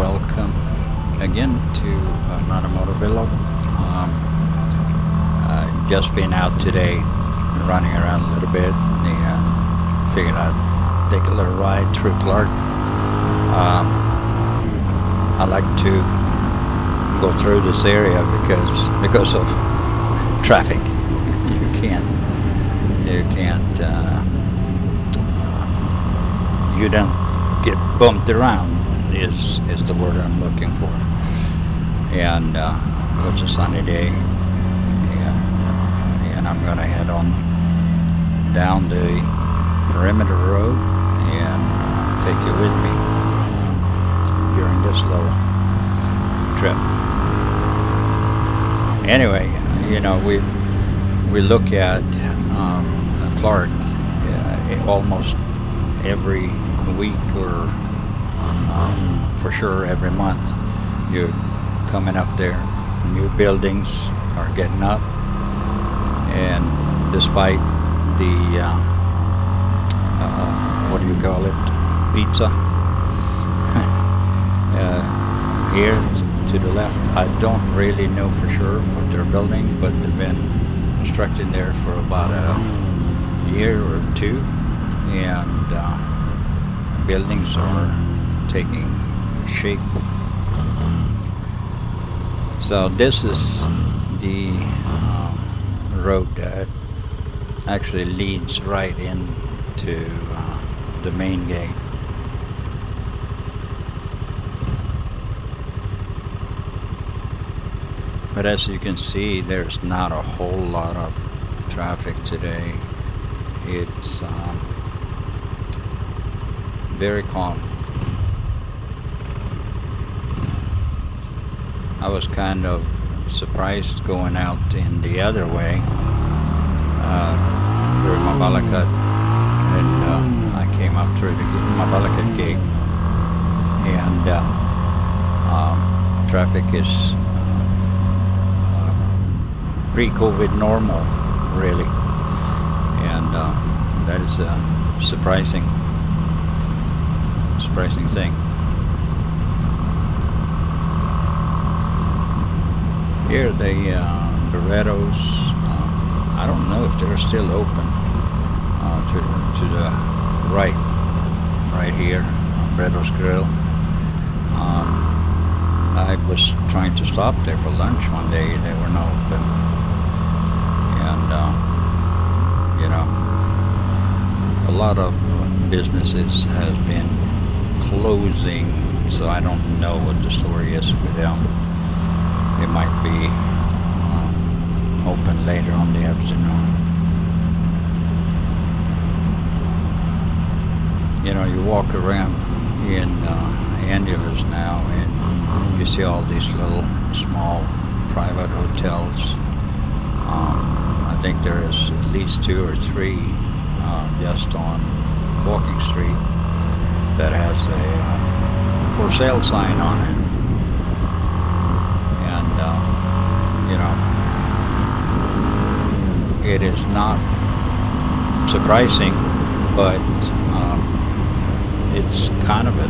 welcome again to another motovlog. I've just been out today running around a little bit and figured I'd take a little ride through Clark. I like to go through this area because of traffic. You don't get bumped around is the word I'm looking for. And it was a sunny day, and I'm gonna head on down the perimeter road and take you with me during this little trip. Anyway, we look at Clark almost every week or for sure every month. You're coming up there, new buildings are getting up, and despite the what do you call it, pizza here to the left, I don't really know for sure what they're building, but they've been constructing there for about a year or two, and buildings are taking shape. So this is the road that actually leads right into the main gate. But as you can see, there's not a whole lot of traffic today. It's very calm. I was kind of surprised going out in the other way through Mabalacat, and I came up through the Mabalacat gate, and traffic is pre-COVID normal, really, and that is a surprising thing. Here the Barrettos, I don't know if they're still open to the right here, Barrettos Grill. I was trying to stop there for lunch one day, they were not open, and a lot of businesses has been closing, so I don't know what the story is with them. It might be open later on the afternoon. You walk around in Andoer now, and you see all these little small private hotels. I think there is at least 2 or 3 just on Walking Street that has a for sale sign on it. And it is not surprising, but it's kind of a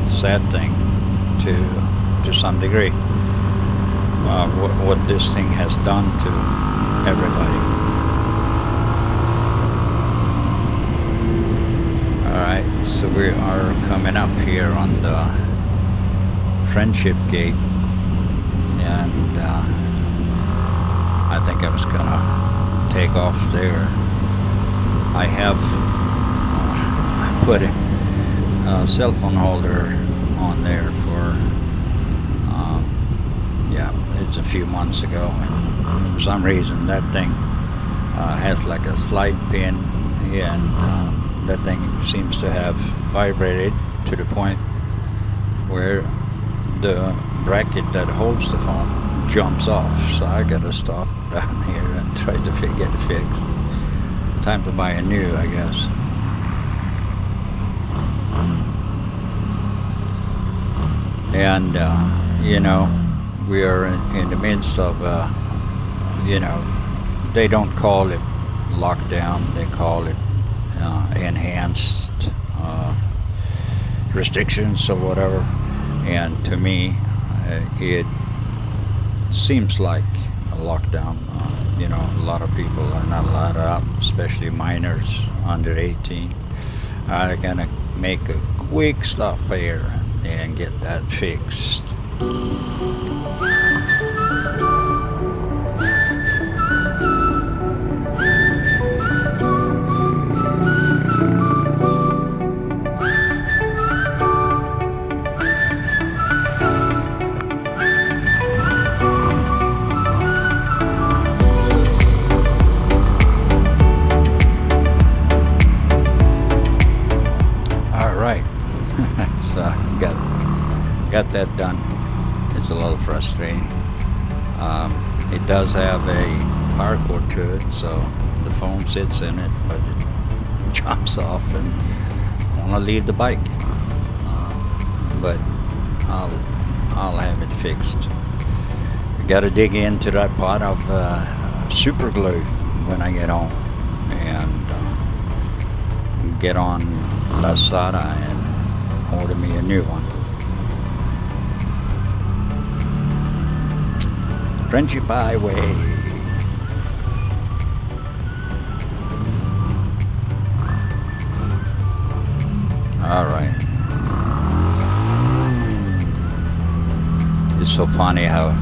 sad thing to some degree, what this thing has done to everybody. Alright, so we are coming up here on the Friendship Gate, and I think I was gonna take off there. I have put a cell phone holder on there for it's a few months ago, and for some reason that thing has like a slide pin, and that thing seems to have vibrated to the point where the bracket that holds the phone jumps off, so I gotta stop down here and try to get it fixed. Time to buy a new, I guess. And we are in the midst of they don't call it lockdown, they call it enhanced restrictions or whatever. And to me, it seems like a lockdown. A lot of people are not allowed out, especially minors under 18. I'm gonna make a quick stop here and get that fixed. So got that done. It's a little frustrating. It does have a power cord to it, so the phone sits in it, but it jumps off and want to leave the bike. But I'll have it fixed. Got to dig into that pot of super glue when I get home and get on Lazada and order me a new one. Friendship Highway. All right. It's so funny how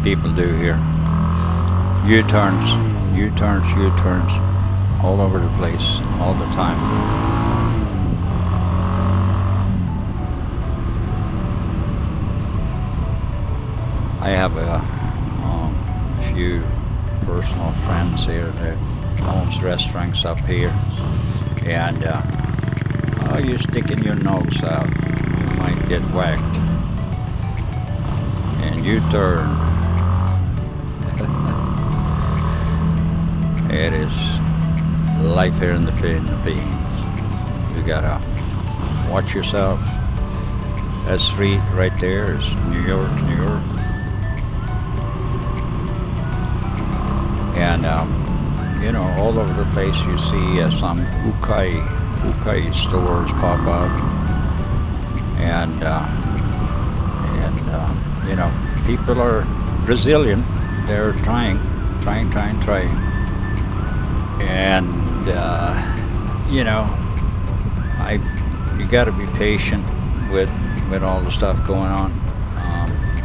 people do here. U-turns, all over the place, all the time. I have a few personal friends here that owns restaurants up here, and you're sticking your nose out, you might get whacked, and you turn. It is life here in the Philippines. You gotta watch yourself. That street right there is New York. And all over the place you see some ukay stores pop up, and people are resilient. They're trying, and you got to be patient with all the stuff going on.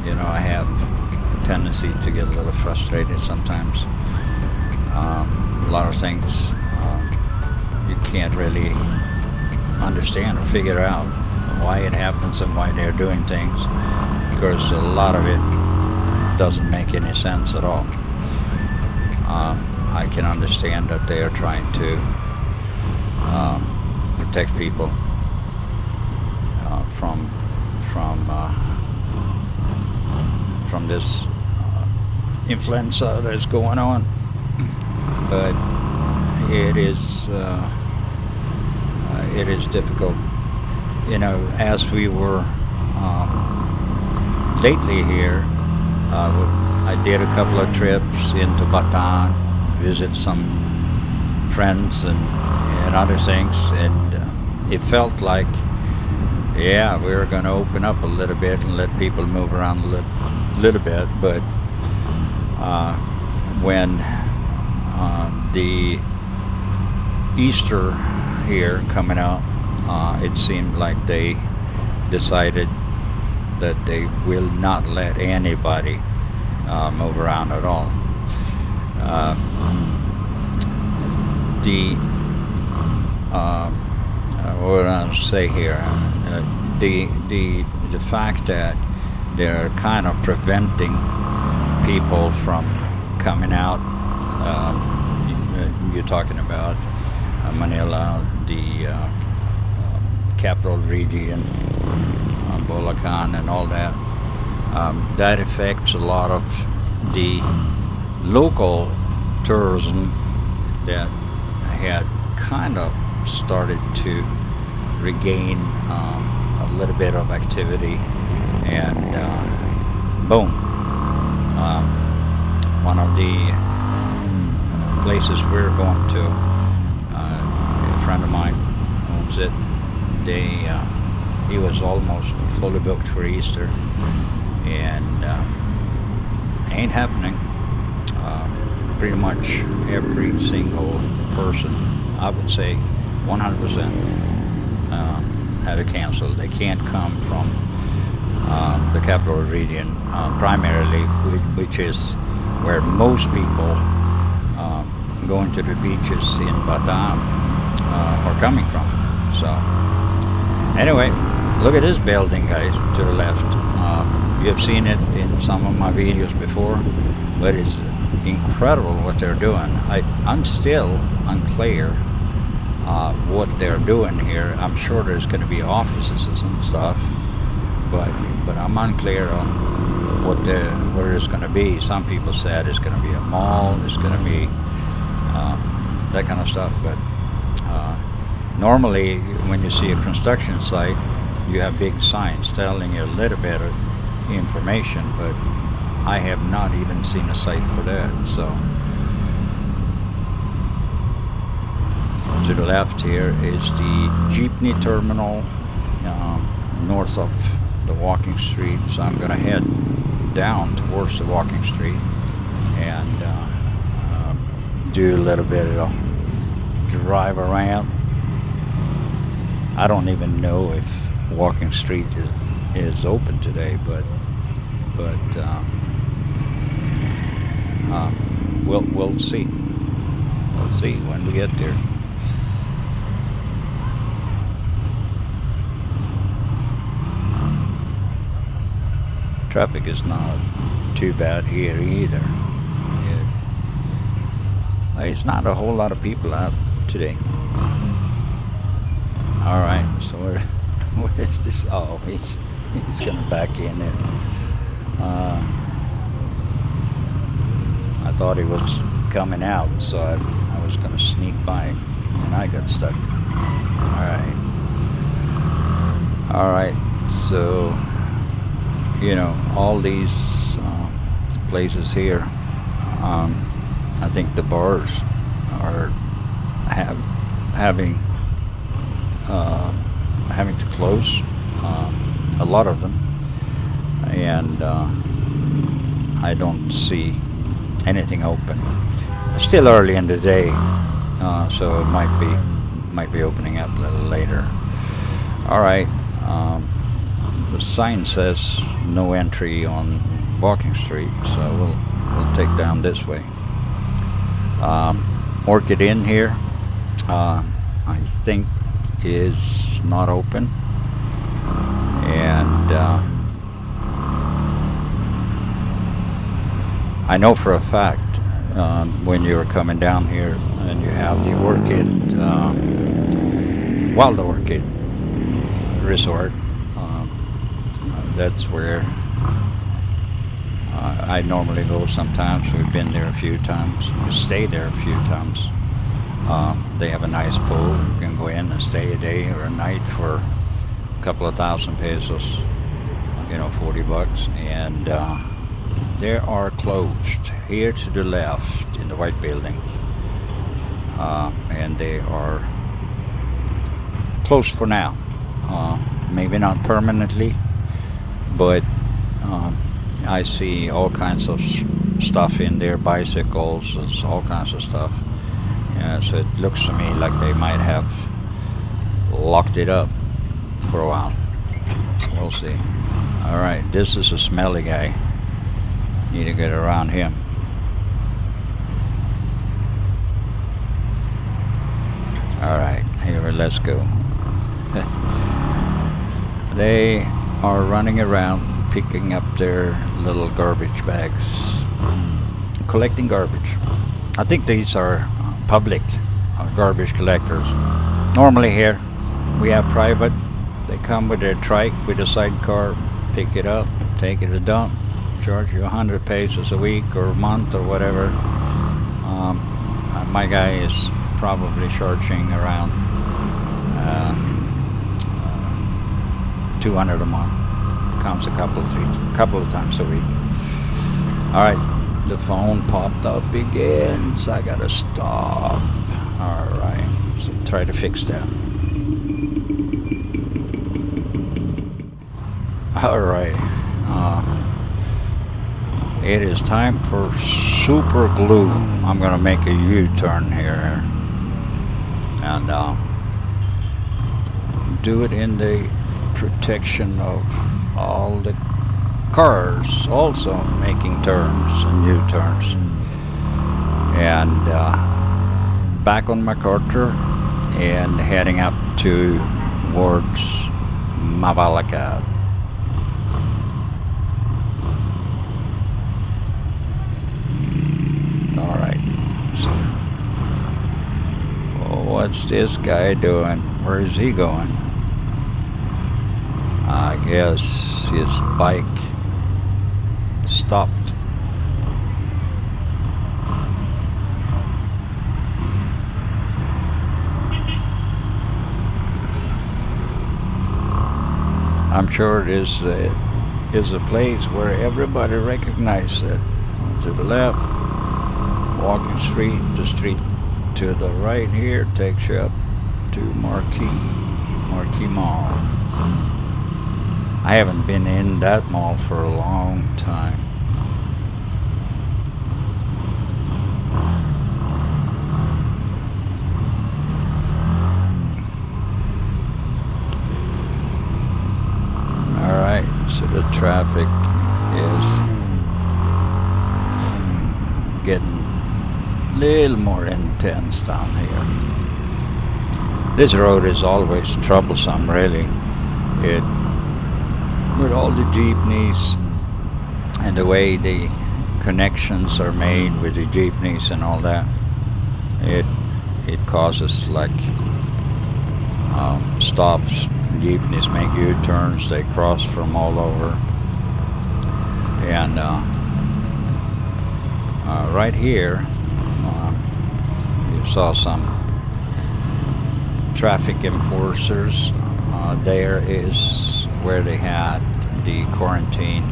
I have a tendency to get a little frustrated sometimes. A lot of things you can't really understand or figure out why it happens and why they're doing things, because a lot of it doesn't make any sense at all. I can understand that they are trying to protect people from this influenza that's going on. But it is difficult. As we were lately here, I did a couple of trips into Bataan, visit some friends and other things, and it felt like, we were going to open up a little bit and let people move around a little bit, but when the Easter here coming out, it seemed like they decided that they will not let anybody move around at all. What do I say here? The fact that they're kind of preventing people from coming out. You're talking about Manila, the capital region, Mabalacat, and all that. That affects a lot of the local tourism that had kind of started to regain a little bit of activity, and boom. One of the places we're going to, a friend of mine owns it. They he was almost fully booked for Easter, and ain't happening. Pretty much every single person, I would say 100%, had to cancel. They can't come from the capital region primarily, which is where most people going to the beaches in Batam are coming from. So anyway, look at this building, guys, to the left. You have seen it in some of my videos before, but it's incredible what they're doing. I'm still unclear what they're doing here. I'm sure there's going to be offices and stuff, but I'm unclear on what it's going to be. Some people said it's going to be a mall, it's going to be that kind of stuff, but normally when you see a construction site, you have big signs telling you a little bit of information, but I have not even seen a site for that. So to the left here is the jeepney terminal north of the walking street, so I'm going to head down towards the walking street and do a little bit of drive around. I don't even know if walking street is open today, but we'll see. We'll see when we get there. Traffic is not too bad here either. There's not a whole lot of people out today. All right, so where is this? Oh, he's gonna back in there. I thought he was coming out, so I was gonna sneak by, and I got stuck. All right. So all these places here. I think the bars are having to close, a lot of them, and I don't see anything open. It's still early in the day, so it might be opening up a little later. All right, the sign says no entry on Walking Street, so we'll take down this way. Orchid Inn here, I think is not open, and I know for a fact when you're coming down here and you have the Orchid, Wild Orchid Resort, that's where I normally go sometimes. We've been there a few times. We stay there a few times. They have a nice pool. You can go in and stay a day or a night for a couple of thousand pesos, $40. And they are closed here to the left in the white building. And they are closed for now. Maybe not permanently, but I see all kinds of stuff in there, bicycles, all kinds of stuff. So it looks to me like they might have locked it up for a while. So we'll see. All right, this is a smelly guy. Need to get around him. All right, here, let's go. They are running around picking up their little garbage bags, collecting garbage. I think these are public garbage collectors. Normally here we have private. They come with their trike with a sidecar, pick it up, take it to dump, charge you 100 pesos a week or a month or whatever. My guy is probably charging around 200 a month. Comes a couple of times a week. All right, the phone popped up again, so I gotta stop. All right, so try to fix that. All right. It is time for super glue. I'm gonna make a U-turn here and do it in the protection of all the cars also making turns and U-turns. And back on MacArthur and heading up towards Mabalacat. All right. What's this guy doing? Where is he going? I guess his bike stopped. I'm sure it is a place where everybody recognizes it. To the left, walking street, the street to the right here takes you up to Marquee Mall. I haven't been in that mall for a long time. Alright, so the traffic is getting a little more intense down here. This road is always troublesome, really. With all the jeepneys and the way the connections are made with the jeepneys and all that, it causes like stops. Jeepneys make U-turns, they cross from all over. And right here, you saw some traffic enforcers. There is where they had the quarantine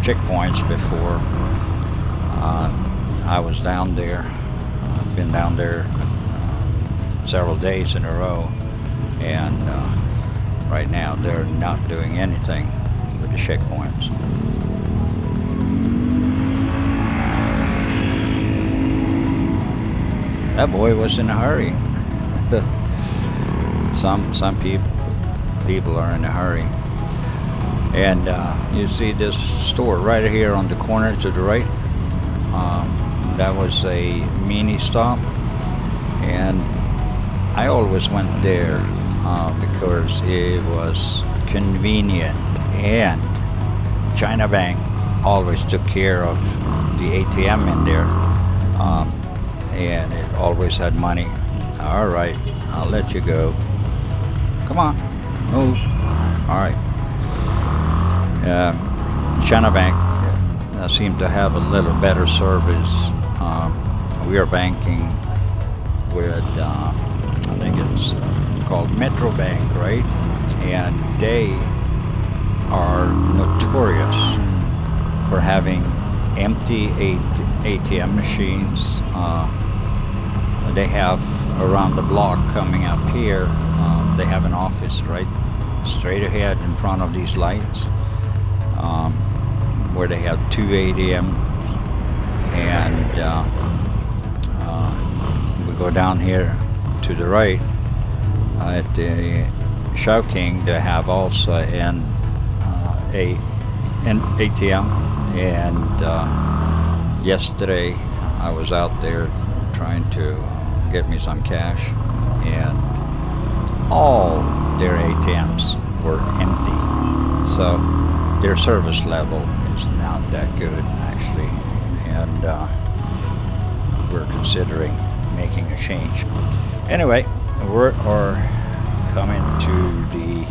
checkpoints before. I was down there. I've been down there several days in a row, and right now they're not doing anything with the checkpoints. That boy was in a hurry. Some people are in a hurry. And you see this store right here on the corner to the right. That was a mini stop, and I always went there because it was convenient, and China Bank always took care of the ATM in there, and it always had money. All right, I'll let you go. Come on, move. All right. China Bank seemed to have a little better service. We are banking with, I think it's called Metro Bank, right? And they are notorious for having empty ATM machines. They have around the block coming up here, they have an office right straight ahead in front of these lights, where they have two ATMs, and we go down here to the right at the Showking. They have also an ATM, and yesterday I was out there trying to get me some cash, and all their ATMs were empty. So their service level is not that good, actually, and we're considering making a change. Anyway, we're coming to the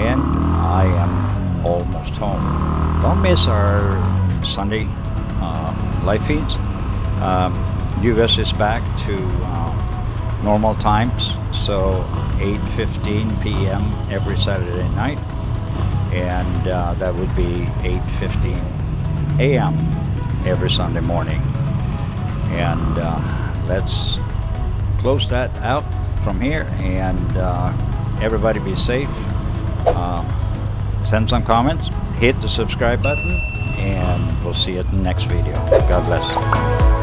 end. I am almost home. Don't miss our Sunday live feeds. US is back to normal times, so 8:15 p.m. every Saturday night, and that would be 8:15 a.m. every Sunday morning. And let's close that out from here, and everybody be safe, Send some comments, hit the subscribe button, and we'll see you at the next video. God bless.